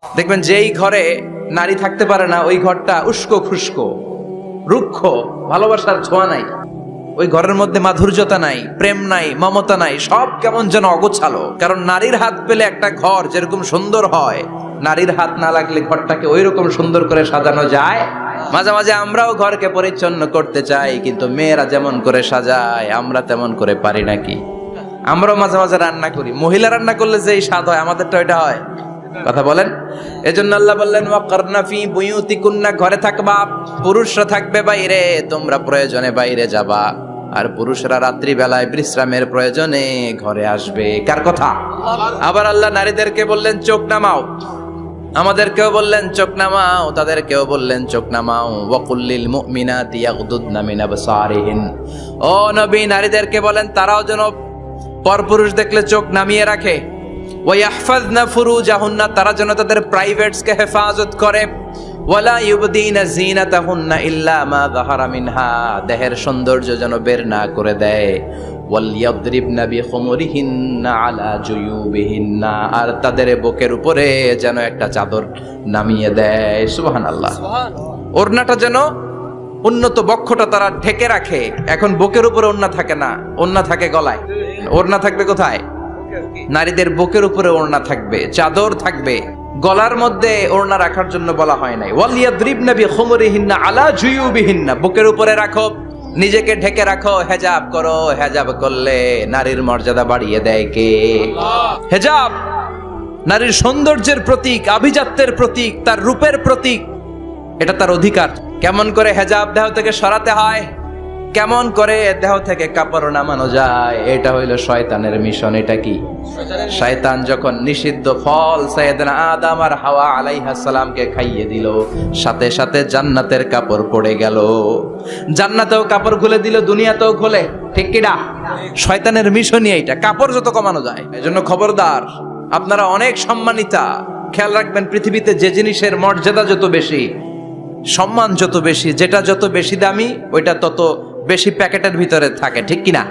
দেখবেন যেই ঘরে নারী থাকতে পারে না ওই ঘরটা উস্কো খুস্কো, রুক্ষ, ভালোবাসার ছোঁয়া নাই, ওই ঘরের মধ্যে মাধুর্যতা নাই, প্রেম নাই, মমতা নাই, সব কেমন যেন অগোছালো। কারণ নারীর হাত পেলে একটা ঘর যেরকম সুন্দর হয়, নারীর হাত না লাগলে ঘরটাকে ওই রকম সুন্দর করে সাজানো যায়। মাঝে মাঝে আমরাও ঘরকে পরিচ্ছন্ন করতে চাই, কিন্তু মেয়েরা যেমন করে সাজায় আমরা তেমন করে পারি নাকি? আমরাও মাঝে মাঝে রান্না করি, মহিলা রান্না করলে যেই স্বাদ হয় আমাদেরটা ওইটা হয়। কথা বলেন। এজন্য আল্লাহ বললেন ওয়াকারনা ফি বুয়ুতিকুন্না, ঘরে থাকবা, পুরুষরা থাকবে বাইরে, তোমরা প্রয়োজনে বাইরে যাবা, আর পুরুষরা রাত্রি বেলায় বিশ্রামের প্রয়োজনে ঘরে আসবে। কার কথা? আবার আল্লাহ নারীদেরকে বললেন চোখ নামাও, আমাদেরকেও বললেন চোখ নামাও, তাদেরকেও বললেন চোখ নামাও। ওয়াকুল্লিল মুমিনাতি ইয়াগদুদনা মিন আবসারিহিন, ও নবী নারীদেরকে বলেন তারাও যেন পরপুরুষ দেখলে চোখ নামিয়ে রাখে। ওয়াহফাজনা ফুরুজাহুন্না, তারা যেন তাদের প্রাইভেটসকে হেফাজত করে। ওয়ালা ইউবদিনা জিনাতাহুন্না ইল্লা মা যাহারা মিনহা, দেহের সৌন্দর্য যেন বের না করে দেয়। ওয়ালইয়াদরিবনা বিখুমুরিহিন্না আলা জুয়ুবিহিন্না, আর তাদের বুকের উপরে যেন একটা চাদর নামিয়ে দেয়। সুবহানাল্লাহ। ওড়নাটা যেন উন্নত বক্ষটা তারা ঢেকে রাখে। এখন বুকের উপরে ওড়না থাকে না, ওড়না থাকে গলায়। ওড়না থাকবে কোথায়? নারীদের বুকের উপরে ওড়না থাকবে, চাদর থাকবে, গলার মধ্যে ওড়না রাখার জন্য বলা হয় নাই। ওয়ালিয়াদরিবনা বিখুমুরিহিন্না আলা জুয়ুবিহিন্না, বুকের উপরে রাখো, নিজেকে ঢেকে রাখো, হেজাব করো। হেজাব করলে নারীর মর্যাদা বাড়িয়ে দেয় কে? হেজাব নারীর সৌন্দর্যের প্রতীক, আভিজাত্যের প্রতীক, তার রূপের প্রতীক, এটা তার অধিকার। কেমন করে হেজাব দেহ থেকে সরাতে হয়, কেমন করে দেহ থেকে কাপড় নামানো যায়, এটা হইল শয়তানের মিশন। এটা কি? শয়তান যখন নিষিদ্ধ ফল সাইয়েদনা আদম আর হাওয়া আলাইহিস সালামকে খাইয়ে দিল, সাথে সাথে জান্নাতের কাপড় পড়ে গেল। জান্নাতেও কাপড় খুলে দিল, দুনিয়াতেও খোলে। ঠিক কি না? শয়তানের মিশনই এইটা, কাপড় যত কমানো যায়। এজন্য খবরদার, আপনারা অনেক সম্মানিতা। খেয়াল রাখবেন, পৃথিবীতে যে জিনিসের মর্যাদা যত বেশি, সম্মান যত বেশি, যেটা যত বেশি দামি, ওইটা তত বেশি প্যাকেটের ভিতরে থাকে। ঠিক কিনা?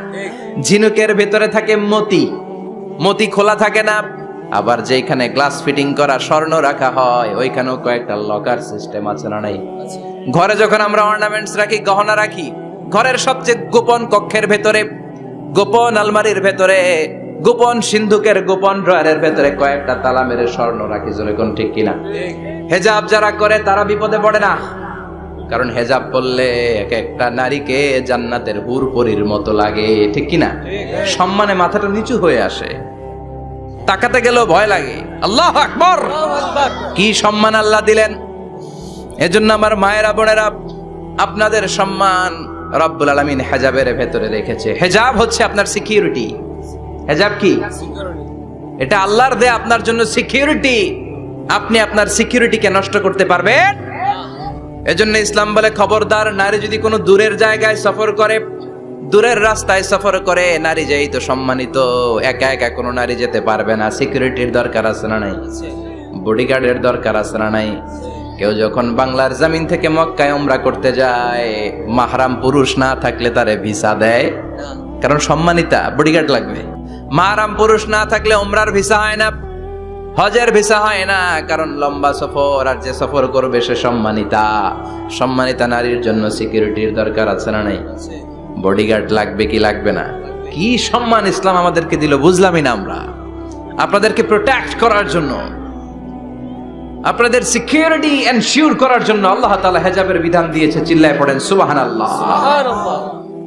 ঝিনুকের ভিতরে থাকে মতি, মতি খোলা থাকে না। আবার যেখানে গ্লাস ফিটিং করা স্বর্ণ রাখা হয়, ওইখানেও কয়েকটা লকার সিস্টেম আছে না নাই? ঘরে যখন আমরা অর্নামেন্টস রাখি, গহনা রাখি, ঘরের সবচেয়ে গোপন কক্ষের ভেতরে, গোপন আলমারির ভেতরে, গোপন সিন্ধুকের গোপন ড্রয়ারের ভেতরে কয়েকটা তালা মেরে স্বর্ণ রাখি। যেরকম ঠিক কিনা? হেজাব যারা করে তারা বিপদে পড়ে না, কারণ হেজাব করলে এক একটা নারীকে জান্নাতের হুর পরীর মতো লাগে। ঠিক কিনা? সম্মানে মাথাটা নিচু হয়ে আসে, তাকাতে গেলেও ভয় লাগে। আল্লাহু আকবার, কি সম্মান আল্লাহ দিলেন! এজন্য আমার মায়েরা, বোনেরা, আপনাদের সম্মান রব্বুল আলামিন হেজাবের ভেতরে রেখেছে। হেজাব হচ্ছে আপনার সিকিউরিটি। হেজাব কি? এটা আল্লাহর দেয়া আপনার জন্য সিকিউরিটি। আপনি আপনার সিকিউরিটিকে নষ্ট করতে পারবেন? এজন্য ইসলাম বলে খবরদার, নারী যদি কোনো দূরের জায়গায় সফর করে, দূরের রাস্তায় সফর করে, নারী যেই তো সম্মানিত, একা একা কোনো নারী যেতে পারবে না। সিকিউরিটির দরকার আছে না নাই? বডিগার্ডের দরকার আছে না নাই? কেউ যখন বাংলার জমিন থেকে মক্কায় উমরা করতে যায়, মাহরাম পুরুষ না থাকলে তারে ভিসা দেয়, কারণ সম্মানিতা, বডিগার্ড লাগবে। মাহরাম পুরুষ না থাকলে উমরার ভিসা হয় না, হজের ভিসা হয় না, কারণ লম্বা সফর, আর যে সফর করবে সে সম্মানিতা। সম্মানিতা নারীর জন্য সিকিউরিটির দরকার আছে না নাই? বডিগার্ড লাগবে কি লাগবে না? কি সম্মান ইসলাম আমাদেরকে দিল বুঝলামই না আমরা। আপনাদেরকে প্রোটেক্ট করার জন্য, আপনাদের সিকিউরিটি এনশিওর করার জন্য আল্লাহ তাআলা হেজাবের বিধান দিয়েছে। চিল্লায় পড়েন সুবহানাল্লাহ।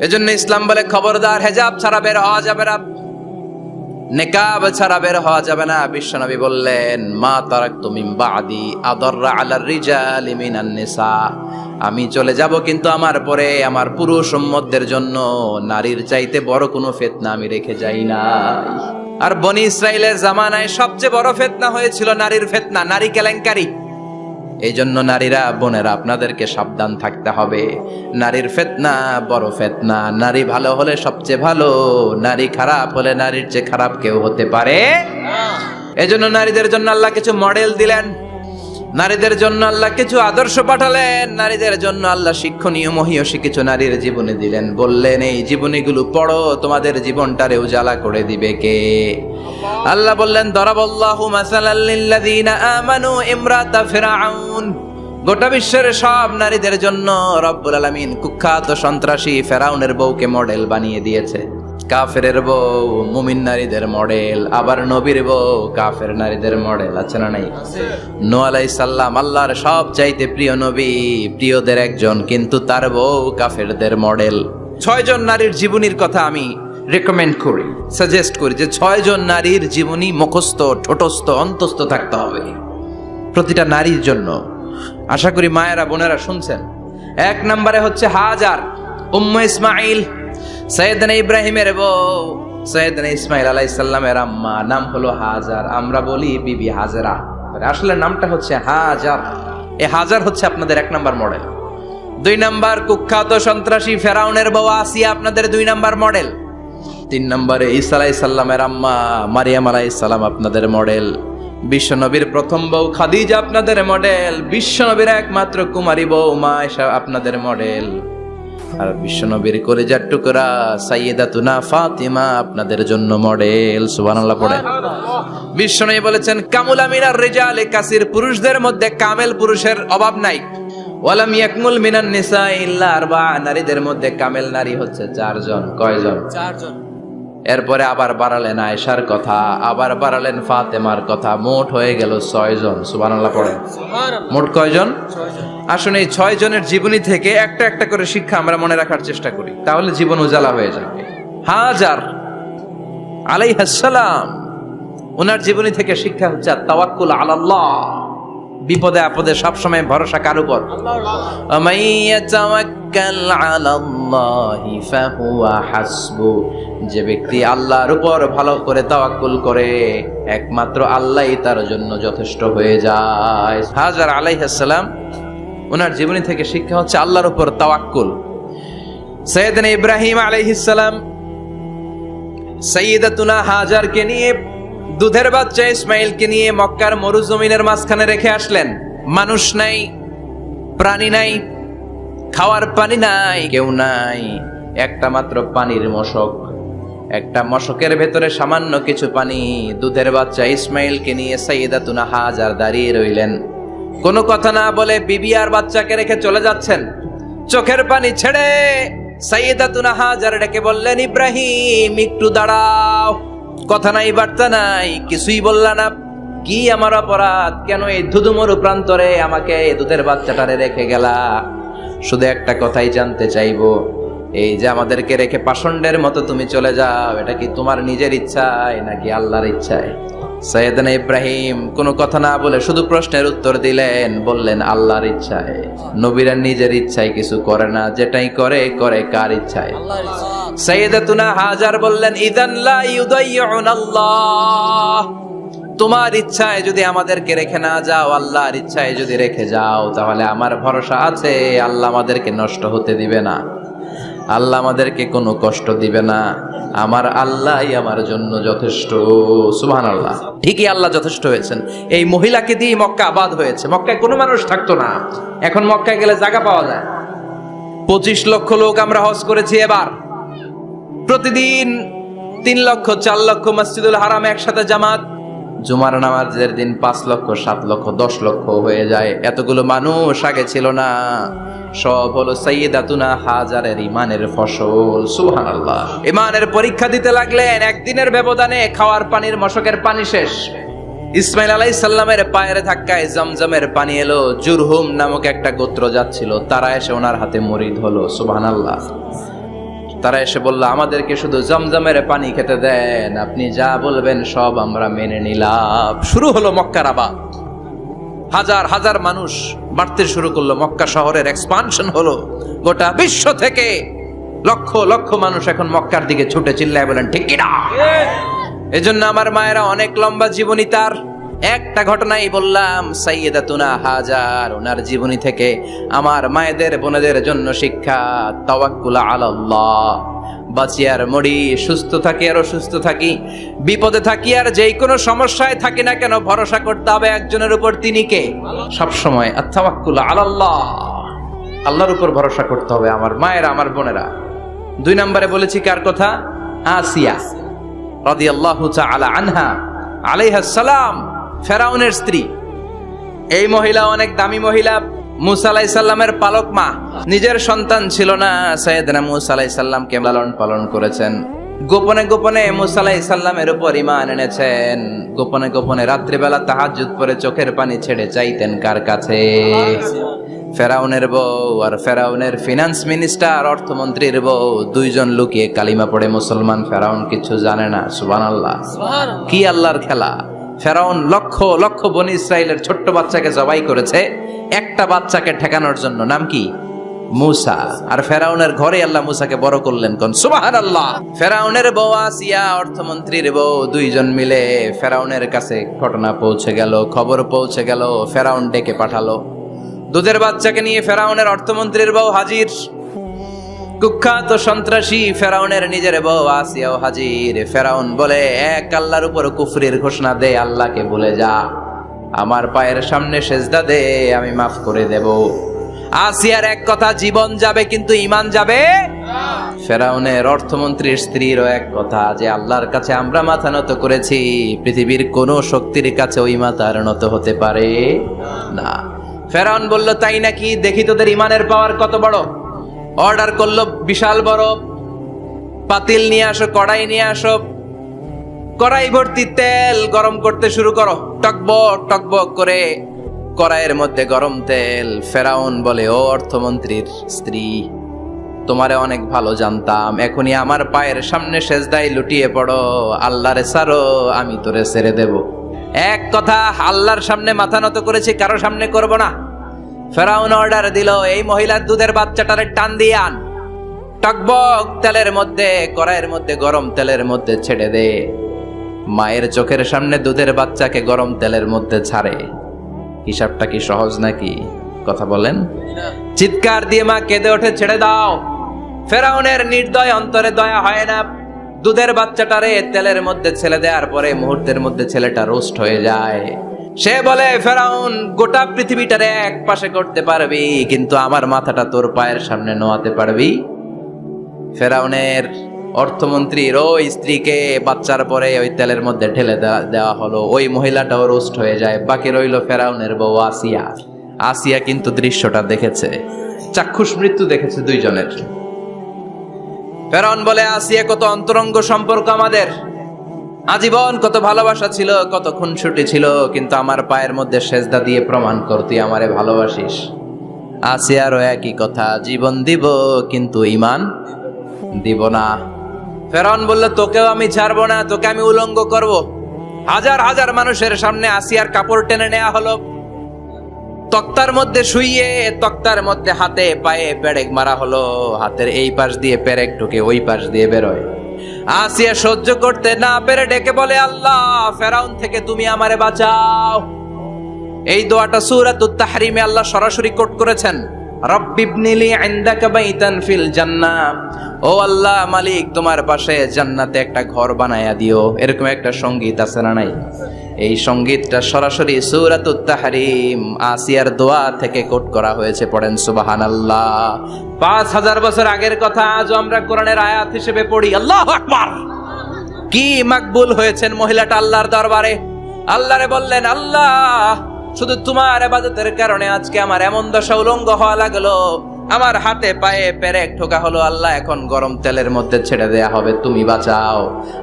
এজন্য ইসলাম বলে খবরদার, হেজাব ছাড়া বের হওয়া যাবে না, নিকাব ছাড়া বের হওয়া যাবে না। বিশ্বনবী বললেন, মা তারাকতু মিন বাদি আদাররা আলার রিজালি মিনান নিসা, আমি চলে যাব কিন্তু আমার পরে আমার পুরুষ উম্মতদের জন্য নারীর চাইতে বড় কোনো ফিতনা আমি রেখে যাই না। আর বনি ইসরাইলের জামানায় সবচেয়ে বড় ফিতনা হয়েছিল নারীর ফিতনা, নারী কেলেঙ্কারি। এই জন্য নারীরা, বোনেরা, আপনাদেরকে সাবধান থাকতে হবে। নারীর ফিতনা বড় ফিতনা। নারী ভালো হলে সবচেয়ে ভালো, নারী খারাপ হলে নারীর চেয়ে খারাপ কেউ হতে পারে না। এজন্য নারীদের জন্য আল্লাহ কিছু মডেল দিলেন। নারীদের জন্য আল্লাহ কিছু আদর্শ পাঠালেন, নারীদের জন্য আল্লাহ শিক্ষণীয় মহীয়সী কিছু নারীর জীবনী দিলেন, বললেন এই জীবনীগুলো পড়ো, তোমাদের জীবনটারে উজালা করে দিবে কে? আল্লাহ বললেন দরাবাল্লাহু মাসালাল লিল্লাযিনা আমানু ইমরাতা ফিরআউন। গোটা বিশ্বের সব নারীদের জন্য রব্বুল আলামিন কুখ্যাত সন্ত্রাসী ফেরাউনের বউকে মডেল বানিয়ে দিয়েছে। কাফেরের বউ মুমিন নারীদের মডেল, আবার নবীর বউ কাফের নারীদের মডেল, আছে না নাই? নূহ আলাইহিস সালাম আল্লাহর সব চাইতে প্রিয় নবী, প্রিয়দের একজন, কিন্তু তার বউ কাফেরদের মডেল। 6 জন নারীর জীবনীর কথা আমি রেকমেন্ড করি, সাজেস্ট করি যে 6 জন নারীর জীবনী মুখস্থ, ঠোঁটস্থ, অন্তস্থ থাকতে হবে প্রতিটা নারীর জন্য। আশা করি মায়েরা বোনেরা শুনছেন। 1 নম্বরে হচ্ছে হাজার, উম্মে ইসমাইল, সাইয়েদনা ইব্রাহিমের বউ, সাইয়েদনা ইসমাইল আলাইহিস সালামের আম্মা, নাম হলো হাজার। আমরা বলি বিবি হাজরা, আসলে নামটা হচ্ছে হাজার। এই হাজার হচ্ছে আপনাদের 1 নম্বর মডেল। 2 নম্বর কুখ্যাত সন্ত্রাসী ফেরাউনের বউ আসিয়া আপনাদের 2 নম্বর মডেল। 3 নম্বরে ঈসা আলাইহিস সালামের আম্মা মারিয়াম আলাইহিস সালাম আপনাদের মডেল। বিশ্বনবীর প্রথম বউ খাদিজা আপনাদের মডেল। বিশ্বনবীর একমাত্র কুমারী বউ মা আয়েশা আপনাদের মডেল। আর বিশ্বনবীর কলিজার টুকরা সাইয়্যিদাতুনা ফাতিমা আপনাদের জন্য মডেল। সুবহানাল্লাহ পড়ে। বিশ্বনবী বলেছেন কামুলা মিনার রিজালে কাসির, পুরুষদের মধ্যে কামেল পুরুষের অভাব নাই। ওয়ালাম ইয়াকমুল মিনান নিসা ইল্লা আরবা, নারীদের মধ্যে কামেল নারী হচ্ছে 4 জন। কয়জন? 4 জন। এরপরে আবার বাড়ালেন আয়েশার কথা, আবার বাড়ালেন ফাতেমার কথা, মোট হয়ে গেল 6 জন। সুবহানাল্লাহ পড়েন। মোট কয়জন? 6 জন। আসলে এই 6 জনের জীবনী থেকে একটা একটা করে শিক্ষা আমরা মনে রাখার চেষ্টা করি, তাহলে জীবন উজালা হয়ে যাবে। হাজার আলাইহিস সালাম, ওনার জীবনী থেকে শিক্ষা হচ্ছে তাওয়াক্কুল আলাল্লাহ, বিপদে আপদে সবসময় ভরসা কার উপর? যে ব্যক্তি আল্লাহর উপর ভালো করে তাওয়াক্কুল করে, একমাত্র আল্লাহই তার জন্য যথেষ্ট হয়ে যায়। হাজার আলাইহিস সালাম, ওনার জীবনী থেকে শিক্ষা হচ্ছে আল্লাহর উপর তাওয়াক্কুল। সাইয়েদনা ইব্রাহিম আলাইহিস সালাম সাইয়্যিদাতুনা হাজারকে নিয়ে, দুধের বাচ্চা ইসমাইলকে নিয়ে মক্কার মরুজমিনের মাঝখানে রেখে আসলেন। মানুষ নাই, প্রাণী নাই, খাওয়ার পানি নাই, কেউ নাই, একটা মাত্র পানির মশক। একটা মশকের ভেতরে সামান্য কিছু পানি। দুধের বাচ্চা ইসমাইলকে নিয়ে সাইয়্যিদাতুনা হাজার দাঁড়িয়ে রইলেন। কোনো কথা না বলে বিবি আর বাচ্চাকে রেখে চলে যাচ্ছেন। চোখের পানি ছেড়ে সাইয়্যিদাতুনা হাজার ডেকে বললেন ইব্রাহিম একটু দাঁড়াও। কথা নাই, বার্তা নাই, কিছুই বললা না। কি আমার অপরাধ? কেন এই ধুধুমরু প্রান্তরে আমাকে দুধের বাচ্চাটারে রেখে গেলা? শুধু একটা কথাই জানতে চাইবো, এই যে আমাদেরকে রেখে পাষণ্ডের মতো তুমি চলে যাও, এটা কি তোমার নিজের ইচ্ছায় নাকি আল্লাহর ইচ্ছায়? সাইয়েদনা ইব্রাহিম কোনো কথা না বলে শুধু প্রশ্নের উত্তর দিলেন, বললেন আল্লাহর ইচ্ছায়। নবীরা নিজের ইচ্ছায় কিছু করে না, যেটাই করে করে কার ইচ্ছায়? সাইয়্যিদাতুনা হাজার বললেন ইযান লা ইউদাইয়ুনাল্লাহ, তোমার ইচ্ছায় যদি আমাদেরকে রেখে না যাও, আল্লাহর ইচ্ছায় যদি রেখে যাও, তাহলে আমার ভরসা আছে আল্লাহ আমাদেরকে নষ্ট হতে দিবে না, আল্লাহ আমাদেরকে কোনো কষ্ট দিবে না। আমার আল্লাহই আমার জন্য যথেষ্ট। সুবহানাল্লাহ। ঠিকই আল্লাহ যথেষ্ট হয়েছেন। এই মহিলাকে দিয়ে মক্কা আবাদ হয়েছে। মক্কায় কোনো মানুষ থাকতো না, এখন মক্কায় গেলে জায়গা পাওয়া যায়। 25 লক্ষ লোক আমরা হজ করেছি এবার। প্রতিদিন 3 লক্ষ 4 লক্ষ মসজিদুল হারাম একসাথে জামাত। জুমার নামাজের দিন 5 লক্ষ 7 লক্ষ 10 লক্ষ হয়ে যায়। এতগুলো মানুষ আগে ছিল না। সব হলো সাইয়্যিদাতুনা হাজারের ইমানের ফসল। সুবহানাল্লাহ। ইমানের পরীক্ষা দিতে লাগলেন। একদিনের ব্যবধানে খাওয়ার পানির মশকের পানি শেষ। ইসমাইল আলাইহিস সালামের পায়ের ধাক্কায় জমজমের পানি এলো। জুরহুম নামক একটা গোত্র যাচ্ছিল, তারা এসে ওনার হাতে মুরিদ হলো। সুবহানাল্লাহ। তারা এসে বলল আমাদেরকে শুধু জমজমের পানি খেতে দেন, আপনি যা বলবেন সব আমরা মেনে নিলাম। শুরু হলো মক্কার আবাদ। হাজার হাজার মানুষ বাড়তে শুরু করলো। মক্কা শহরের এক্সপানশন হলো। গোটা বিশ্ব থেকে লক্ষ লক্ষ মানুষ এখন মক্কার দিকে ছুটে চিল্লায় বলেন ঠিক কিনা? এজন্য আমার মায়েরা অনেক লম্বা জীবনী। তার একটা ঘটনাই বললাম, সাইয়্যিদাতুনা হাজার, ওনার জীবনী থেকে আমার মায়েদের বোনেদের জন্য শিক্ষা, তাওয়াক্কুল আলাল্লাহ, বাঁচি আর মরি, সুস্থ থাকি আর অসুস্থ থাকি, বিপদে থাকি আর যেই কোনো সমস্যায় থাকি না কেন, ভরসা করতে হবে একজনের উপর, তিনি কে? সবসময় আত-তাওয়াক্কুল আলাল্লাহ, আল্লাহর উপর ভরসা করতে হবে আমার মায়েরা, আমার বোনেরা। 2 নম্বরে বলেছি কার কথা? আসিয়া রাদিয়াল্লাহু তাআলা আনহা আলাইহাস সালাম, ফেরাউনের স্ত্রী। এই মহিলা অনেক দামি মহিলা, মুসা আলাইহিস সালামের পালক মা। নিজের সন্তান ছিল না, সাইয়েদনা মুসা আলাইহিস সালামকে লালন পালন করেছেন। গোপনে গোপনে মুসা আলাইহিস সালামের উপর ঈমান এনেছেন। গোপনে গোপনে রাত্রিবেলা তাহাজ্জুদ পড়ে চোখের পানি ছেড়ে চাইতেন কার কাছে? ফেরাউনের বউ আর ফেরাউনের ফিনান্স মিনিস্টার, অর্থমন্ত্রীর বউ, 2 জন লুকিয়ে কালিমা পড়ে মুসলমান। ফেরাউন কিছু জানে না। সুবহানাল্লাহ। কি আল্লাহর খেলা! ফেরাউন লক্ষ লক্ষ বনি ইসরাইলের ছোট্ট বাচ্চাকে জবাই করেছে একটা বাচ্চাকে ঠেকানোর জন্য। নাম কি? মুসা। আর ফেরাউনের ঘরে আল্লাহ মুসাকে বড় করলেন। কোন সুবহানাল্লাহ। ফেরাউনের বউ আসিয়া, অর্থমন্ত্রীর বউ, 2 জন মিলে ফেরাউনের কাছে ঘটনা পৌঁছে গেল, খবর পৌঁছে গেল। ফেরাউন ডেকে পাঠালো। দুধের বাচ্চাকে নিয়ে ফেরাউনের অর্থমন্ত্রীর বউ হাজির। কুখ্যাত সন্ত্রাসী ফেরাউনের নিজের বউ আসিয়াও হাজির। ফেরাউন বলে, এক আল্লাহর উপর কুফরির ঘোষণা দে, আল্লাহকে ভুলে যা, আমার পায়ের সামনে সেজদা দে, আমি মাফ করে দেব। আসিয়ার এক কথা, জীবন যাবে কিন্তু ঈমান যাবে না। ফেরাউনের অর্থমন্ত্রীর স্ত্রীরও এক কথা, যে আল্লাহর কাছে আমরা মাথা নত করেছি, পৃথিবীর কোন শক্তির কাছে ওই মাথা নত হতে পারে না। ফেরাউন বলল, তাই নাকি? দেখি তোদের ঈমানের পাওয়ার কত বড়। অর্ডার করলো বিশাল বড় পাতিল নিয়ে আসো, কড়াই নিয়ে আসো, কড়াই ভর্তি তেল গরম করতে শুরু করো। টকবক টকবক করে কড়াইয়ের মধ্যে গরম তেল। ফেরাউন বলে, ও অর্থমন্ত্রীর স্ত্রী, তোমারে অনেক ভালো জানতাম, এখনই আমার পায়ের সামনে সেজদায় লুটিয়ে পড়ো, আল্লাহরে ছাড়ো, আমি তোরে ছেড়ে দেব। এক কথা, আল্লাহর সামনে মাথা নত করেছি, কারো সামনে করব না। ফেরাউন অর্ডার দিল, এই মহিলার দুধের বাচ্চাটারে টান দিয়ে আন, টকবক তেলের মধ্যে, কড়াইয়ের মধ্যে গরম তেলের মধ্যে ছেড়ে দে। মায়ের চোখের সামনে দুধের বাচ্চাকে গরম তেলের মধ্যে ছাড়ে। হিসাবটা কি সহজ নাকি? কথা বলেন। চিৎকার দিয়ে মা কেঁদে ওঠে, ছেড়ে দাও। ফেরাউনের নির্দয় অন্তরে দয়া হয় না। দুধের বাচ্চাটারে তেলের মধ্যে ছেড়ে দেওয়ার পরে মুহূর্তের মধ্যে ছেলেটা রোস্ট হয়ে যায়। সে বলে, ফেরাউন, গোটা পৃথিবীটারে এক পাশে করতে পারবি, কিন্তু আমার মাথাটা তোর পায়ের সামনে নোয়াতে পারবি? ফেরাউনের অর্থমন্ত্রীর ওই স্ত্রীকে বাচ্চার পরে ওই তেলের মধ্যে ঢেলে দেওয়া হলো। ওই মহিলাটাও রোস্ট হয়ে যায়। বাকি রইল ফেরাউনের বউ আসিয়া। আসিয়া কিন্তু দৃশ্যটা দেখেছে, চাক্ষুষ মৃত্যু দেখেছে 2 জনের। ফেরাউন বলে, আসিয়া, কত অন্তরঙ্গ সম্পর্ক আমাদের, আজীবন কত ভালোবাসা ছিল, কত খুনসুটি ছিল, কিন্তু আমার পায়ের মধ্যে সেজদা দিয়ে প্রমাণ কর তুই আমারে ভালোবাসিস। আসিয়ারও একই কথা, জীবন দিব কিন্তু ঈমান দিব না। ফেরাউন বলল, তোকেও আমি ছাড়বো না, তোকে আমি উলঙ্গ করব। হাজার হাজার মানুষের সামনে আসিয়ার কাপড় টেনে নেওয়া হলো, তক্তার মধ্যে শুইয়ে তক্তার মধ্যে হাতে পায়ে পেরেক মারা হলো। হাতের এই পাশ দিয়ে পেরেক ঢুকে ওই পাশ দিয়ে বেরোয়। আসিয়া সহ্য করতে না পেরে ডেকে বলে, আল্লাহ, ফেরাউন থেকে তুমি আমারে বাঁচাও। এই দোয়াটা সূরাতুত তাহরিমে আল্লাহ সরাসরি কোট করেছেন, রব্বিবনিলি ইনদাকা বাইতান ফিল জান্নাহ। ও আল্লাহ, মালিক, তোমার পাশে জান্নাতে একটা ঘর বানায়া দিও। এরকম একটা সঙ্গীত আছে না নাই? এই সঙ্গীতটা সরাসরি সূরাতুত তাহরিম আসিয়ার দোয়া থেকে কোট করা হয়েছে। পড়েন সুবহানাল্লাহ। 5000 বছর আগের কথা আজও আমরা কোরআনের আয়াত হিসেবে পড়ি। আল্লাহু আকবার। কি মাকবুল হয়েছেন মহিলাটা আল্লাহর দরবারে। আল্লাহরে বললেন, আল্লাহ, শুধু তোমার ইবাদতের কারণে আজকে আমার এমন দশা, উলঙ্গ হওয়া লাগলো, আমার হাতে পায়ে পেরেক ঠোকা হলো। আল্লাহ, এখন গরম তেলের মধ্যে ছেড়ে দেয়া হবে, তুমি বাঁচাও।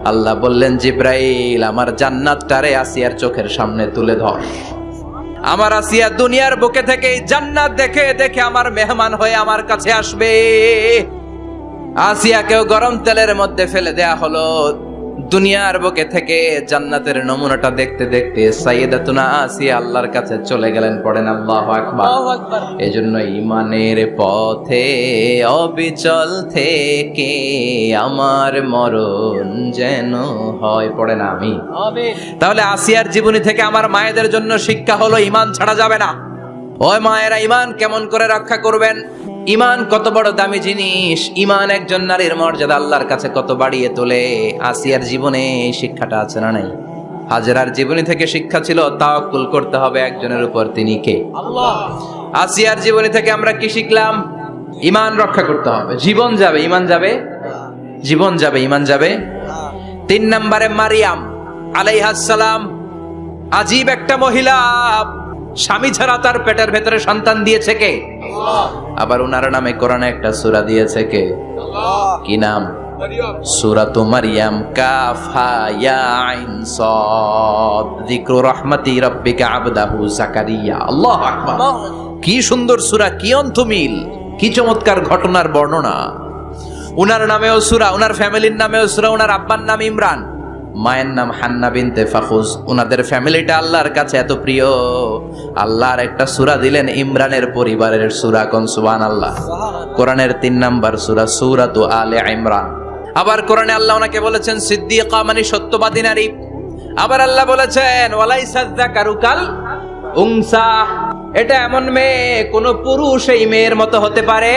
আল্লাহ বললেন, জিব্রাইল, আমার জান্নাতটারে আসিয়ার চোখের সামনে তুলে ধর। আমার আসিয়া দুনিয়ার বুকে থেকে জান্নাত দেখে দেখে আমার মেহমান হয়ে আমার কাছে আসবে। আসিয়াকেও গরম তেলের মধ্যে ফেলে দেয়া হলো। দুনিয়ার বুকে থেকে জান্নাতের নমুনাটা দেখতে দেখতে সাইয়েদাতুনা আসিয়া আল্লাহর কাছে চলে গেলেন। পড়েন আল্লাহু আকবার। এজন্য ঈমানের পথে অবিচল থেকে আমার মরণ যেন হয়। পড়েন আমিন। তাহলে আসিয়ার জীবনী থেকে আমার মায়েদের জন্য শিক্ষা হলো, ঈমান ছাড়া যাবে না। ওই মায়েরা ঈমান কেমন করে রক্ষা করবেন? ইমান কত বড় দামি জিনিস, ইমান একজন নারীর মর্যাদা আল্লাহর কাছে কত বাড়িয়ে তোলে। আসিয়ার জীবনে এই শিক্ষাটা আছে না নাই? হাজেরার জীবনী থেকে শিক্ষা ছিল তাওয়াক্কুল করতে হবে একজনের উপর, তিনি কে? আল্লাহ। আসিয়ার জীবনী থেকে আমরা কি শিখলাম? ইমান রক্ষা করতে হবে। জীবন যাবে, ইমান যাবে, জীবন যাবে, ইমান যাবে। 3 নম্বরে মারিয়াম আলাইহিস সালাম, আজীব একটা মহিলা, স্বামী ছাড়া তার পেটের ভেতরে সন্তান দিয়েছে কে? আল্লাহ। আবার ওনার নামে কোরআনে একটা সূরা দিয়েছে কে? আল্লাহ। কি নাম? সূরাতু মারইয়াম, কাফ হা ইয়া আইন সাদ, যিকরু রাহমাতি রাব্বিকা আবদাহু জাকারিয়া। আল্লাহু আকবার। কি সুন্দর সূরা, কি অন্তমিল, কি চমৎকার ঘটনার বর্ণনা। উনার নামেও সূরা, উনার ফ্যামিলির নামেও সূরা। উনার আব্বার নাম ইমরান, মায়ের নাম হান্না বিনতে ফাখুজ। উনাদের ফ্যামিলিটা আল্লাহর কাছে এত প্রিয়, আল্লাহর একটা সূরা দিলেন ইমরানের পরিবারের সূরা। কোন সুবহানাল্লাহ। কোরআনের 3 নাম্বার সূরা, সূরাতু আলে ইমরান। আবার কোরআনে আল্লাহ ওনাকে বলেছেন সিদ্দিকা, মানে সত্যবাদী নারী। আবার আল্লাহ বলেছেন ওয়ালাইসা যাকারু কাল উনসা, এটা এমন মেয়ে কোন পুরুষ এই মেয়ের মতো হতে পারে?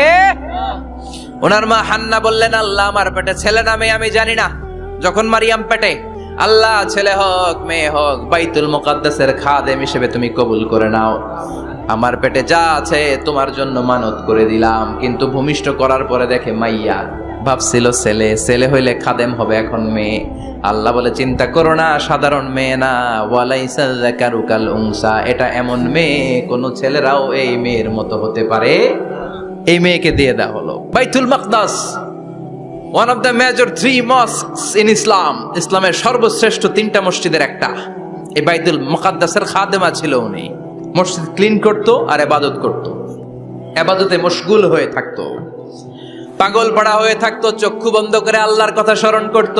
ওনার মা হান্না বললেন, আল্লাহ আমার পেটে ছেলে না মেয়ে আমি জানি না। যখন মারিয়াম পেটে, আল্লাহ ছেলে হোক মেয়ে হোক বাইতুল মুকাদ্দাসের খাদেম হিসেবে তুমি কবুল করে নাও। আমার পেটে যা আছে তোমার জন্য মানত করে দিলাম। কিন্তু ভূমিষ্ঠ করার পরে দেখে মাইয়া, ভাবছিল ছেলে, ছেলে হইলে খাদেম হবে, এখন মেয়ে। আল্লাহ বলে চিন্তা করো না, সাধারণ মেয়ে না। ওয়ালাইসা যাকারু কাল উনসা, এটা এমন মেয়ে কোন ছেলেরাও এই মেয়ের মতো হতে পারে। এই মেয়েকে দিয়ে দেওয়া হলো বাইতুল মাকদাস, one of the major 3 mosques in Islam. ইসলামের সর্বশ্রেষ্ঠ 3টা মসজিদের একটা। এই বাইতুল মুকাদ্দাসের খাদেমা ছিল উনি। মসজিদ ক্লিন করতো আর ইবাদত করতো, ইবাদতে মশগুল হয়ে থাকতো, পাগল পাড়া হয়ে থাকতো, চক্ষু বন্ধ করে আল্লাহর কথা স্মরণ করত।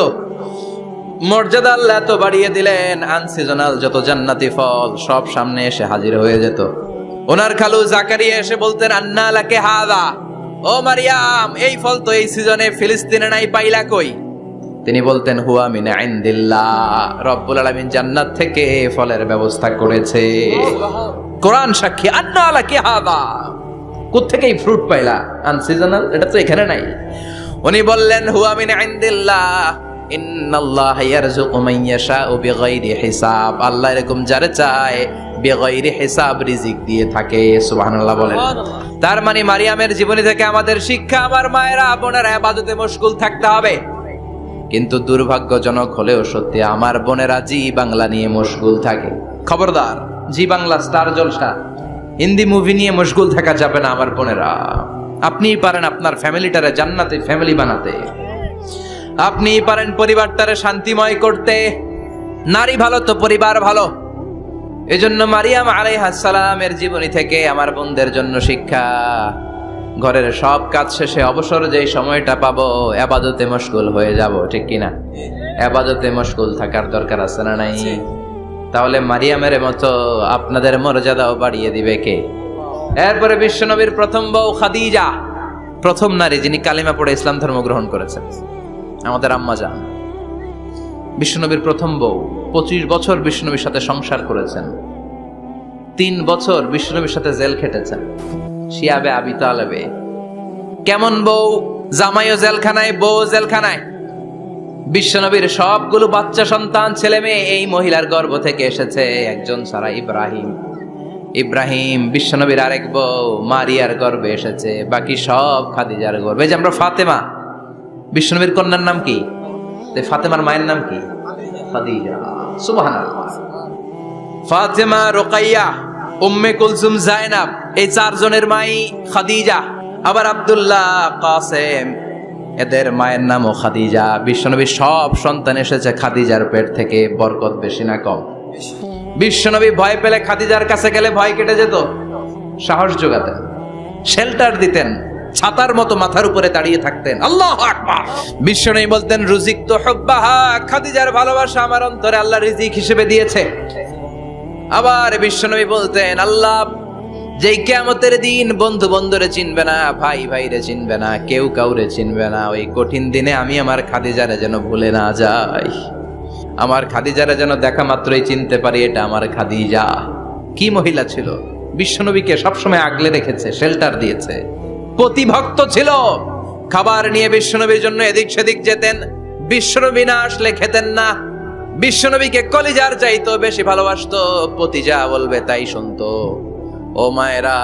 মর্যাদা আল্লাহ তো বাড়িয়ে দিলেন, আনসিজনাল যত জান্নাতি ফল সব সামনে এসে হাজির হয়ে যেত। ওনার খালু জাকারিয়া এসে বলতেন আন্না লাকে হাদা, ও মারিয়াম এই ফল তো এই সিজনে ফিলিস্তিনে নাই, পাইলা কই? তিনি বলতেন হুয়া মিন ইনদিল্লাহ, রব্বুল আলামিন জান্নাত থেকে ফলের ব্যবস্থা করেছে। কোরআন সাক্ষী, আন্না লাকে হাদা, কোত্থেকে এই ফ্রুট পাইলা? আনসিজনাল, এটা তো এখানে নাই। উনি বললেন হুয়া মিন ইনদিল্লাহ, ইন্নাল্লাহা ইয়ারযুকু মান ইয়াশাউ বিগাইরি হিসাব, আল্লাহ এরকম যারে চায় বিগাইরি হিসাব রিজিক দিয়ে থাকে। সুবহানাল্লাহ বলেন। তার মানে মারিয়ামের জীবনী থেকে আমাদের শিক্ষা, আমার মায়েরা বোনেরা ইবাদতে মশগুল থাকতে হবে। কিন্তু দুর্ভাগ্যজনক হলেও সত্যি, আমার বোনেরা জি বাংলা নিয়ে মশগুল থাকে। খবরদার, জি বাংলা, স্টার জলসা, হিন্দি মুভি নিয়ে মশগুল থাকা যাবে না আমার বোনেরা। আপনিই পারেন আপনার ফ্যামিলিটারে জান্নাতে ফ্যামিলি বানাতে, আপনিই পারেন পরিবারটারে শান্তিময় করতে। নারী ভালো তো পরিবার ভালো। এজন্য মারিয়াম আলাইহিস সালামের জীবনী থেকে আমার বোনদের জন্য শিক্ষা, ঘরের সব কাজ শেষে অবসর যেই সময়টা পাবো ইবাদতে মশগুল হয়ে যাব, ঠিক কিনা? ইবাদতে মশগুল থাকার দরকার আছে না নাই? তাহলে মারিয়ামের মতো আপনাদের মর্যাদাও বাড়িয়ে দিবে কে? এরপরে বিশ্বনবীর প্রথম বউ খাদিজা, প্রথম নারী যিনি কালিমা পড়ে ইসলাম ধর্ম গ্রহণ করেছেন, আমাদের আম্মা জান। বিশ্বনবীর প্রথম বউ, 25 বছর বিশ্বনবীর সাথে সংসার করেছেন, 3 বছর বিশ্বনবীর সাথে জেল খেটেছেন, শিয়াবে আবি তালেবে। কেমন বউ? জামাইও জেলখানায়, বউ জেলখানায়। বিশ্বনবীর সবগুলো বাচ্চা সন্তান ছেলে মেয়ে এই মহিলার গর্ভ থেকে এসেছে, একজন ছাড়া, ইব্রাহিম। ইব্রাহিম বিশ্বনবীর আরেক বউ মারিয়ার গর্ভে এসেছে, বাকি সব খাদিজার গর্ভে। যে আমরা ফাতেমা, বিশ্বনবীর কন্যার নাম কি? ফাতেমার মায়ের নাম কি? খাদিজা। সুবহানাল্লাহ। ফাতেমা, রুকাইয়া, উম্মে কুলসুম, জায়নাব, এই 4 জনের মাই খাদিজা। আবার আব্দুল্লাহ, কাসেম, এদের মায়ের নামও খাদিজা। বিশ্বনবীর সব সন্তান এসেছে খাদিজার পেট থেকে। বরকত বেশি না কম? বিশ্বনবী ভয় পেলে খাদিজার কাছে গেলে ভয় কেটে যেত, সাহস যোগাতেন, শেল্টার দিতেন, ছাতার মতো মাথার উপরে দাঁড়িয়ে থাকতেন। আল্লাহু আকবার। বিশ্বনবী বলতেন রুজিকতু হুব্বাহা, খাদিজার ভালোবাসা আমার অন্তরে আল্লাহ রিজিক হিসেবে দিয়েছে। আবার বিশ্বনবী বলতেন আল্লাহ যেই কিয়ামতের দিন বন্ধু বন্ধুরে চিনবে না, ভাই ভাইরে চিনবে না, কেউ কাউরে চিনবে না, ওই কঠিন দিনে আমি আমার খাদিজারে যেন ভুলে না যাই, আমার খাদিজারে যেন দেখা মাত্রই চিনতে পারি এটা আমার খাদিজা। কি মহিলা ছিল! বিশ্বনবীকে সবসময় আগলে রেখেছে, শেল্টার দিয়েছে। পতিভক্ত ছিল। খাবার নিয়ে বিশ্বনবীর জন্য এদিক সেদিক যেতেন, বিশ্বনবী না আসলে খেতেন না। বিশ্বনবীকে কলিজার চাইতো বেশি ভালোবাসতো, পতি যা বলবে তাই শুনতো। ও মায়েরা,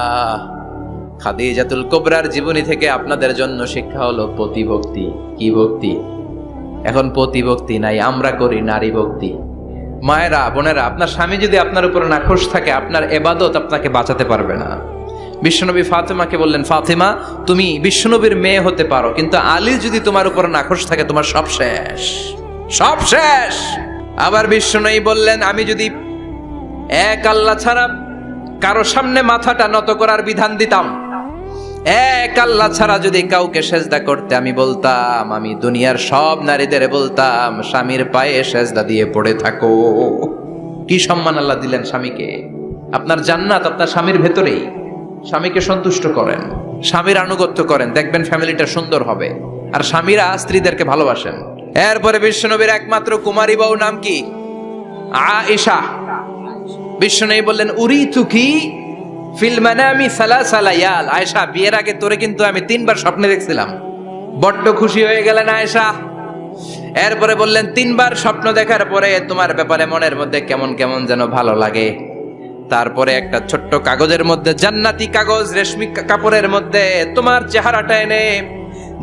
খাদিজাতুল কুবরার জীবনী থেকে আপনাদের জন্য শিক্ষা হলো পতিভক্তি। কি ভক্তি? এখন পতিভক্তি নাই, আমরা করি নারী ভক্তি। মায়েরা, বোনেরা, আপনার স্বামী যদি আপনার উপর নাখোশ থাকে, আপনার ইবাদত আপনাকে বাঁচাতে পারবে না। বিশ্বনবী ফাতেমাকে বললেন, ফাতেমা তুমি বিশ্বনবীর মেয়ে হতে পারো, কিন্তু আলী যদি তোমার উপর নাখোশ থাকে তোমার সব শেষ, সব শেষ। আবার বিশ্বনবী বললেন, আমি যদি এক আল্লাহ ছাড়া কারো সামনে মাথাটা নত করার বিধান দিতাম, এক আল্লাহ ছাড়া যদি কাউকে সেজদা করতে আমি বলতাম, আমি দুনিয়ার সব নারীদের বলতাম স্বামীর পায়ে সেজদা দিয়ে পড়ে থাকো। কি সম্মান আল্লাহ দিলেন স্বামীকে। আপনার জান্নাত আপনার স্বামীর ভেতরেই। স্বামীকে সন্তুষ্ট করেন, স্বামীর আনুগত্য করেন, দেখবেন ফ্যামিলিটা সুন্দর হবে। আর স্বামীরা স্ত্রীদেরকে ভালোবাসেন। এরপরে বিশ্বনবীর একমাত্র কুমারী বউ নাম কি? আয়েশা। বিশ্বনবী বললেন, উরিতুকি ফিল মানামি সালাসা লায়াল। আয়েশা, বিয়ের আগে তোরে কিন্তু আমি 3 বার স্বপ্নে দেখছিলাম। বড্ড খুশি হয়ে গেলেন আয়েশা। এরপরে বললেন, 3 বার স্বপ্ন দেখার পরে তোমার ব্যাপারে মনের মধ্যে কেমন কেমন যেন ভালো লাগে। তারপরে একটা ছোট্ট কাগজের মধ্যে, জান্নাতি কাগজ, রেশমি কাপড়ের মধ্যে তোমার চেহারাটা এনে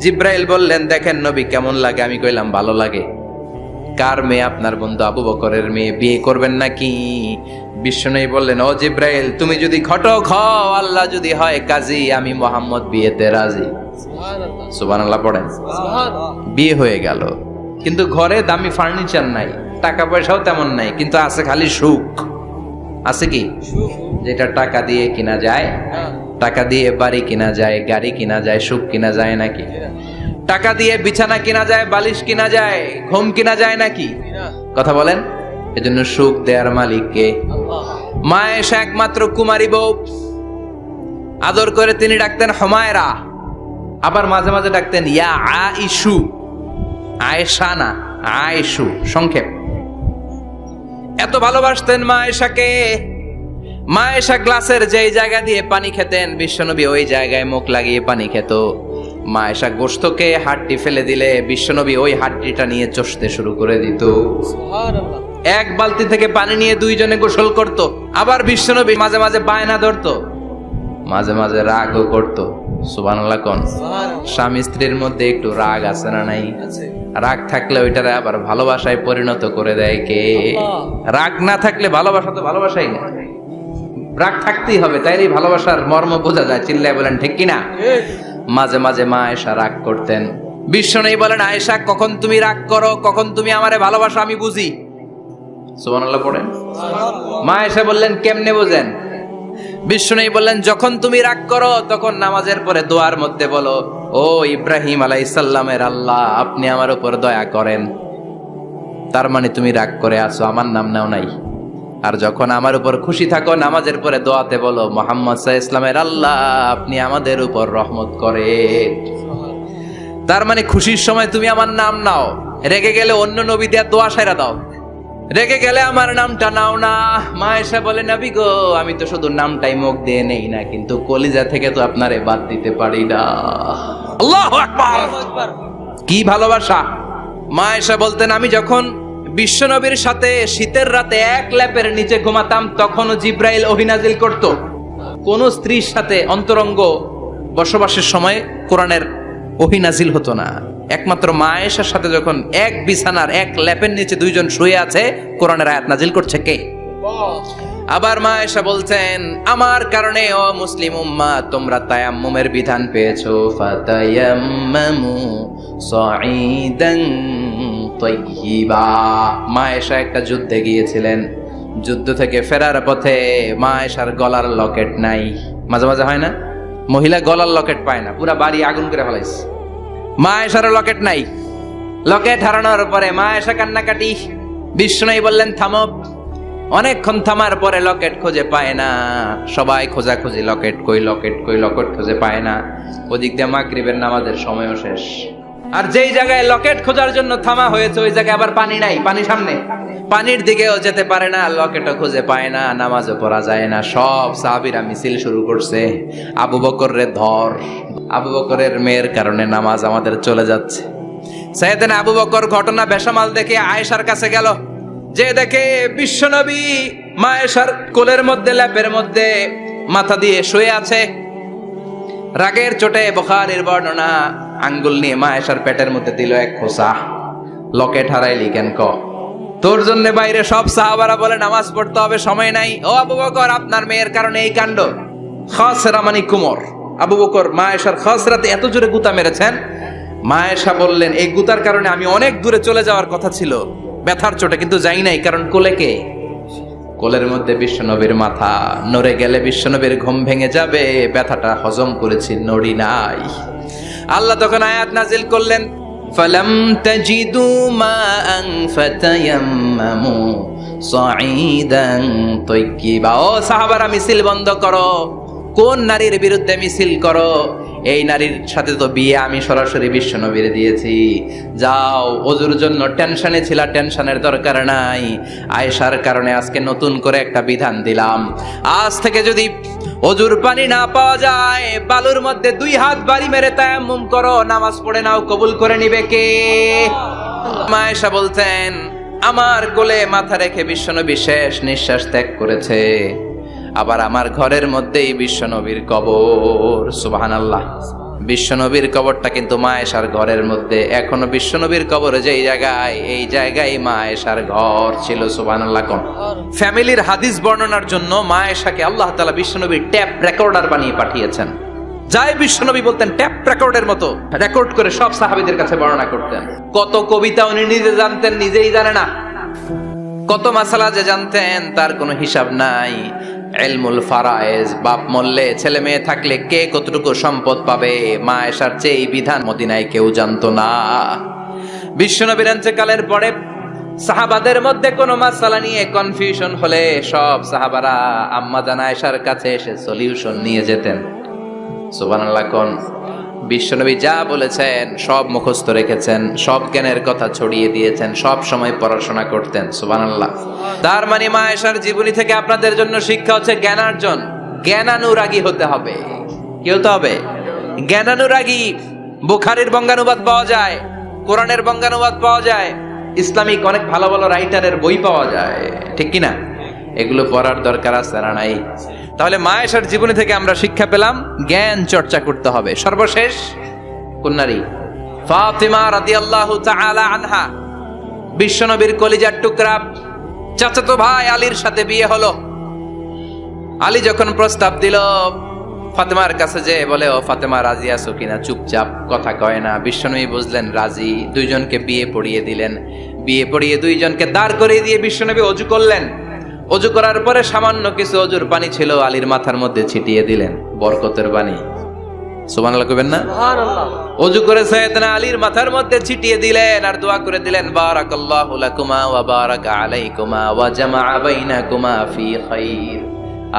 জিব্রাইল বললেন, দেখেন নবী কেমন লাগে। আমি কইলাম, ভালো লাগে। কার মেয়ে? আপনার বন্ধু আবু বকরের মেয়ে, বিয়ে করবেন নাকি? বিশ্বনবী বললেন, ও জিব্রাইল, তুমি যদি ঘটক হও, আল্লাহ যদি হয় কাজী, আমি মুহাম্মদ বিয়েতে রাজি। সুবহানাল্লাহ পড়েন। বিয়ে হয়ে গেল, কিন্তু ঘরে দামি ফার্নিচার নাই, টাকা পয়সাও তেমন নাই, কিন্তু আছে খালি সুখ। আছে কি? যেটা টাকা দিয়ে কিনা যায়, টাকা দিয়ে বাড়ি কিনা যায়, গাড়ি কিনা যায়, সুখ কিনা যায় নাকি? টাকা দিয়ে বিছানা কিনা যায়, বালিশ কিনা যায়, ঘুম কিনা যায় নাকি? কথা বলেন। এজন্য সুখ দেয়ার মালিক কে? মা আয়েশা একমাত্র কুমারী বউ। আদর করে তিনি ডাকতেন হুমায়রা, আবার মাঝে মাঝে ডাকতেন ইয়া আইশু। আয়েশা না, আয়েশু, সংক্ষেপ। এত ভালোবাসতেন মা আয়েশাকে। মা আয়েশা গ্লাসের যেই জায়গা দিয়ে পানি খেতেন, বিশ্বনবী ওই জায়গায় মুখ লাগিয়ে পানি খেত। মা আয়েশা গোশতকে হাড্ডি ফেলে দিলে বিশ্বনবী ওই হাড্ডিটা নিয়ে চষতে শুরু করে দিত। সুবহানাল্লাহ। এক বালতি থেকে পানি নিয়ে 2 জনে গোসল করত। আবার বিশ্বনবী মাঝে মাঝে বায়না ধরতো, মাঝে মাঝে রাগও করত। সুবহানাল্লাহ কোন? স্বামী স্ত্রীর মধ্যে একটু রাগ আছে না নাই? রাগ থাকলে ওইটারে আবার ভালোবাসায় পরিণত করে দেয় কে? রাগ না থাকলে ভালোবাসা তো ভালোবাসাই না। রাগ থাকতেই হবে, তাইলে ভালোবাসার মর্ম বোঝা যায়। চিল্লায় বলেন ঠিক কিনা? মাঝে মাঝে মা আয়েশা রাগ করতেন। বিশ্বনবী বলেন, আয়েশা কখন তুমি রাগ করো, কখন তুমি আমারে ভালোবাসো আমি বুঝি। সুবহানাল্লাহ পড়েন। মা আয়েশা বললেন, কেমনে বোঝেন? বিশ্বনবী বললেন, যখন তুমি রাগ করো তখন নামাজের পরে দোয়ার মধ্যে বলো, ও ইব্রাহিম আলাইহিস সালামের আল্লাহ, আপনি আমার উপর দয়া করেন। তার মানে তুমি রাগ করে আছো, আমার নাম নাও নাই। আর যখন আমার উপর খুশি থাকো, নামাজের পরে দোয়াতে বলো, মুহাম্মদ সাল্লাল্লাহু আলাইহি ওয়াসাল্লামের আল্লাহ, আপনি আমাদের উপর রহমত করেন। তার মানে খুশির সময় তুমি আমার নাম নাও, রেগে গেলে অন্য নবী দেয়া দোয়া সাইরা দাও, রেগে গেলে আমার নামটা নাও না। মা আয়েশা বলে, নবী গো, আমি তো শুধু নামটাই মুখ দিয়ে নেই না, কিন্তু কলিজা থেকে তো আপনারে বাদ দিতে পারি না। আল্লাহু আকবার! কি ভালোবাসা! মা আয়েশা বলতেন, আমি যখন বিশ্বনবীর সাথে শীতের রাতে এক ল্যাপের নিচে ঘুমাতাম, তখনও জিব্রাইল ওহী নাজিল করত। কোন স্ত্রীর সাথে অন্তরঙ্গ বসবাসের সময় কোরআনের ওহী নাজিল হতো না। একমাত্র মা আয়েশার সাথে যখন এক বিছানার এক ল্যাপের নিচে 2 জন শুয়ে আছে, কোরআনের আয়াত নাজিল করছে কে? আবার মা আয়েশা বলছেন, আমার কারণে ও মুসলিম উম্মাহ তোমরা তায়াম্মুমের বিধান পেয়েছো। ফাতায়াম্মামু সাঈদান তাইয়্যিবা। মা আয়েশা একটা যুদ্ধে গিয়েছিলেন, যুদ্ধ থেকে ফেরার পথে মা আয়েশার গলার লকেট নাই। মাঝে মাঝে হয় না, মহিলা গলার লকেট পায় না, পুরা বাড়ি আগুন করে ফেলাইছে। মা আয়েশার লকেট নাই। লকেট হারানোর পরে মা আয়েশা কান্নাকাটি। বিশ্বনবী বললেন, থামো। অনেকক্ষণ থামার পরে লকেট খুঁজে পায় না। সবাই খোঁজাখুঁজি, লকেট কই, লকেট কই, লকেট খুঁজে পায় না। ওদিক দিয়ে মাগরিবের নামাজের সময়ও শেষ। আর যেই জায়গায় লকেট খোঁজার জন্য থামা হয়েছে ওই জায়গায় আবার পানি নাই, পানি সামনে, পানির দিকেও যেতে পারে না, লকেটও খুঁজে পায় না, নামাজও পড়া যায় না। সব সাহাবীরা মিছিল শুরু করছে, আবু বকর রে ধর, আবু বকরের মেয়ের কারণে নামাজ আমাদের চলে যাচ্ছে। সাইয়েদনা আবু বকর ঘটনা বেসামাল দেখে আয়েশার কাছে গেল, যে দেখে বিশ্বনবী মা আয়েশার কোলের মধ্যে, ল্যাপের মধ্যে মাথা দিয়ে শুয়ে আছে। রাগের চোটে বুখারীর বর্ণনা, আঙ্গুল নিয়ে মা আয়েশার পেটের মধ্যে দিল এক খোঁচা। লকেট হারাইলি কেন ক? তোর জন্য বাইরে সব সাহাবারা বলে নামাজ পড়তে হবে, সময় নাই। ও আবু বকর, আপনার মেয়ের কারণে এই কাণ্ড। খাসরা মানে কুমর। আবু বকর মা আয়েশার খাসরাতে এত জোরে গুতা মেরেছেন, মা আয়েশা বললেন এই গুতার কারণে আমি অনেক দূরে চলে যাওয়ার কথা ছিল ব্যথার চোটে, কিন্তু যাই নাই, কারণ কোলে কে? কোলের মধ্যে বিশ্বনবীর মাথা, নড়ে গেলে বিশ্বনবীর ঘুম ভেঙে যাবে, ব্যথাটা হজম করেছি, নড়ি নাই। আল্লাহ তখন আয়াত নাজিল করলেন, ফালাম তাজিদু মাআন ফাতায়াম্মামু সাঈদান তাইয়্যিবা। ও সাহাবারা, মিছিল বন্ধ করো। কোন নারীর বিরুদ্ধে মিছিল করো? এই নারীর সাথে তো বিয়ে আমি সরাসরি বিশ্বনবীর দিয়েছি। যাও, ওজুর জন্য টেনশনে ছিলা, টেনশনের দরকার নাই। আয়েশার কারণে আজকে নতুন করে একটা বিধান দিলাম, আজ থেকে যদি ওজুর পানি না পাওয়া যায়, বালুর মধ্যে 2 হাত বাড়ি মেরে তায়াম্মুম করো, নামাজ পড়ে নাও, কবুল করে নিবে কে? মা আয়েশা বলতেন, আমার কোলে মাথা রেখে বিশ্বনবী শেষ নিঃশ্বাস ত্যাগ করেছে, আবার আমার ঘরের মধ্যেই বিশ্বনবীর কবর। সুবহানাল্লাহ। বিশ্বনবীর কবরটা কিন্তু মা আয়েশার ঘরের মধ্যে। এখনো বিশ্বনবীর কবর যেই জায়গায়, এই জায়গায় মা আয়েশার ঘর ছিল। সুবহানাল্লাহ। কোন ফ্যামিলির হাদিস বর্ণনার জন্য মা আয়েশাকে আল্লাহ তাআলা বিশ্বনবীর ট্যাপ রেকর্ডার বানিয়ে পাঠিয়েছেন। যাই বিশ্বনবী বলতেন, ট্যাপ রেকর্ডের মতো রেকর্ড করে সব সাহাবীদের কাছে বর্ণনা করতেন। কত কবিতা উনি নিজে জানতেন, নিজেই জানে না। কত মাসালা যে জানতেন তার কোনো হিসাব নাই। ইলমুল ফারায়েজ, বাপ মরলে ছেলে মেয়ে থাকলে কে কতটুকু সম্পদ পাবে, মা আয়েশার চেয়ে এই বিধান মদিনায় কেউ জানতো না। বিশ্বনবীর ইন্তেকালের পরে সাহাবাদের মধ্যে কোনো মাসালা নিয়ে কনফিউশন হলে সব সাহাবারা আম্মা জান আয়েশার কাছে এসে সলিউশন নিয়ে যেতেন। সুবহানাল্লাহ। কোন বিশ্বনবী যা বলেছেন সব মুখস্থ রেখেছেন, সব জ্ঞানের কথা ছড়িয়ে দিয়েছেন, সব সময় পড়াশোনা করতেন। সুবহানাল্লাহ। তার মানে মা আয়েশার জীবনী থেকে আপনাদের জন্য শিক্ষা হচ্ছে জ্ঞানার্জন, জ্ঞানানুরাগী হতে হবে। কি হতে হবে? জ্ঞানানুরাগী। বুখারীর বঙ্গানুবাদ পাওয়া যায়, কোরআনের বঙ্গানুবাদ পাওয়া যায়, ইসলামিক অনেক ভালো ভালো রাইটারের বই পাওয়া যায়, ঠিক কিনা? এগুলো পড়ার দরকার আছে না নাই? তাহলে মা আয়েশার জীবনী থেকে আমরা শিক্ষা পেলাম জ্ঞান চর্চা করতে হবে। সর্বশেষ কোন নারী? ফাতিমা রাদিয়াল্লাহু তাআলা আনহা, বিশ্বনবীর কলিজার টুকরা। চাচাতো ভাই আলীর সাথে বিয়ে হলো। আলী যখন প্রস্তাব দিল ফাতেমার কাছে, যে বলে, ও ফাতেমা রাজি আছো কিনা? চুপচাপ, কথা কয় না। বিশ্বনবী বুঝলেন রাজি, দুইজনকে বিয়ে পড়িয়ে দিলেন। বিয়ে পড়িয়ে দুইজনকে দাঁড় করিয়ে দিয়ে বিশ্বনবী ওযু করলেন। ওযু করার পরে সামান্য কিছু ওযুর পানি ছিল, আলীর মাথার মধ্যে ছিটিয়ে দিলেন, বরকতের পানি। সুবহানাল্লাহ কইবেন না? সুবহানাল্লাহ। ওযু করে সাইয়েদনা আলীর মাথার মধ্যে ছিটিয়ে দিলেন আর দোয়া করে দিলেন, বারাকাল্লাহু লাকুমা ওয়া বারাকা আলাইকুমা ওয়া জামাআ বাইনাকুমা ফি খাইর।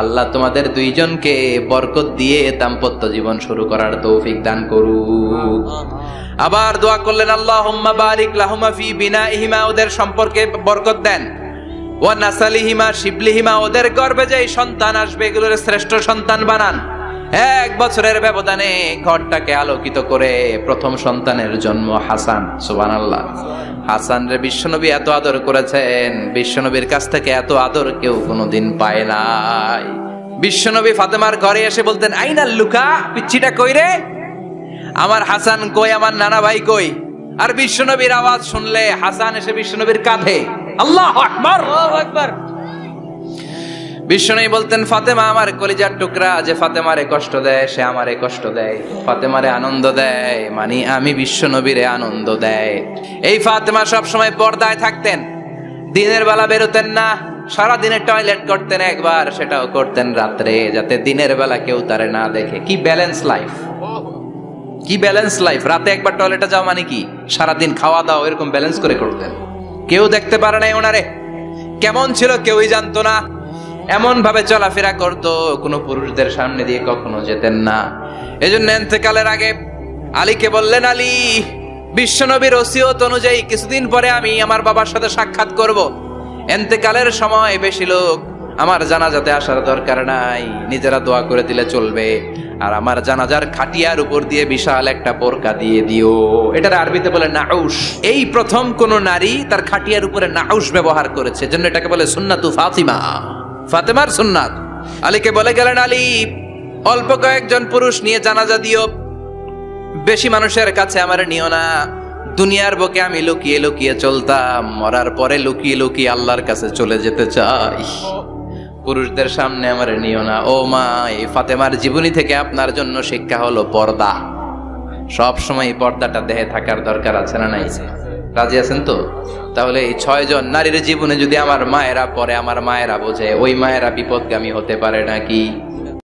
আল্লাহ তোমাদের দুইজনকে বরকত দিয়ে দাম্পত্য জীবন শুরু করার তৌফিক দান করুক। আবার দোয়া করলেন, আল্লাহুম্মা বারিক লাহুমা ফি বিনাইহিমা, ওদের সম্পর্কে বরকত দেন। ওয়া নাসালিহিমা শিবলিহিমা, ওদের গর্ভে যে সন্তান আসবে এগুলোর শ্রেষ্ঠ সন্তান বানান। 1 বছরের ব্যবধানে ঘরটাকে আলোকিত করে প্রথম সন্তানের জন্ম হাসান। সুবহানাল্লাহ। হাসান রে বিশ্বনবী এত আদর করেছেন, বিশ্বনবীর কাছ থেকে এত আদর কেউ কোনোদিন পায় নাই। বিশ্বনবী ফাতেমার ঘরে এসে বলতেন, আইনাল লুকা, পিচ্চিটা কই রে? আমার হাসান কই, আমার নানা ভাই কই? আর বিশ্বনবীর আওয়াজ শুনলে হাসান এসে বিশ্বনবীর কাঁধে। আল্লাহু আকবার, আল্লাহু আকবার। বিশ্বনবী বলতেন, ফাতেমা আমার কলিজার টুকরা, যে ফাতেমারে কষ্ট দেয় সে আমারে কষ্ট দেয়, ফাতেমারে আনন্দ দেয় মানে আমি বিশ্বনবীরে আনন্দ দেয়। এই ফাতেমা সব সময় পর্দায় থাকতেন, দিনের বেলা বেরোতেন না, সারা দিনে টয়লেট করতেন একবার, সেটাও করতেন রাত্রে, যাতে দিনের বেলা কেউ তারে না দেখে। কি ব্যালেন্স লাইফ, কি ব্যালেন্স লাইফ! রাতে একবার টয়লেটে যাওয়া মানে কি সারাদিন খাওয়া দাওয়া এরকম ব্যালেন্স করে করতেন। কেউ দেখতে পারে নাই ওনারে, কেমন ছিল কেউই জানতো না। এমন ভাবে চলাফেরা করতো, কোনো পুরুষদের সামনে দিয়ে কখনো যেতেন না। এজন্য ইন্তেকালের আগে আলীকে বললেন, আলী, বিশ্বনবীর ওসিয়ত অনুযায়ী কিছুদিন পরে আমি আমার বাবার সাথে সাক্ষাৎ করব। এন্তেকালের সময় বেশি লোক আমার জানাজাতে আসার দরকার নাই, নিজেরা দোয়া করে দিলে চলবে। আর আমার জানাজার খাটিয়ার উপর দিয়ে বিশাল একটা বোরকা দিয়ে দিও। এটার আরবিতে বলে নাউশ। এই প্রথম কোন নারী তার খাটিয়ার উপরে নাউশ ব্যবহার করেছে, জন্য এটাকে বলে সুন্নাতু ফাতিমা, ফাতেমার সুন্নাত। আলীকে বলে গেলেন, আলী অল্প কয়েকজন পুরুষ নিয়ে জানাজা দিও, বেশি মানুষের কাছে আমার নিও না। দুনিয়ার বুকে আমি লুকিয়ে লুকিয়ে চলতাম, মরার পরে লুকিয়ে লুকিয়ে আল্লাহর কাছে চলে যেতে চাই, পুরুষদের সামনে আমার নিও না। ও মা, এই ফাতেমার জীবনী থেকে আপনার জন্য শিক্ষা হলো পর্দা। সব সময় পর্দাটা দেহে থাকার দরকার আছে না নাই? রাজি আছেন তো? তাহলে এই 6 জন নারীর জীবনে যদি আমার মায়েরা পরে, আমার মায়েরা বোঝে, ওই মায়েরা বিপদগামী হতে পারে নাকি?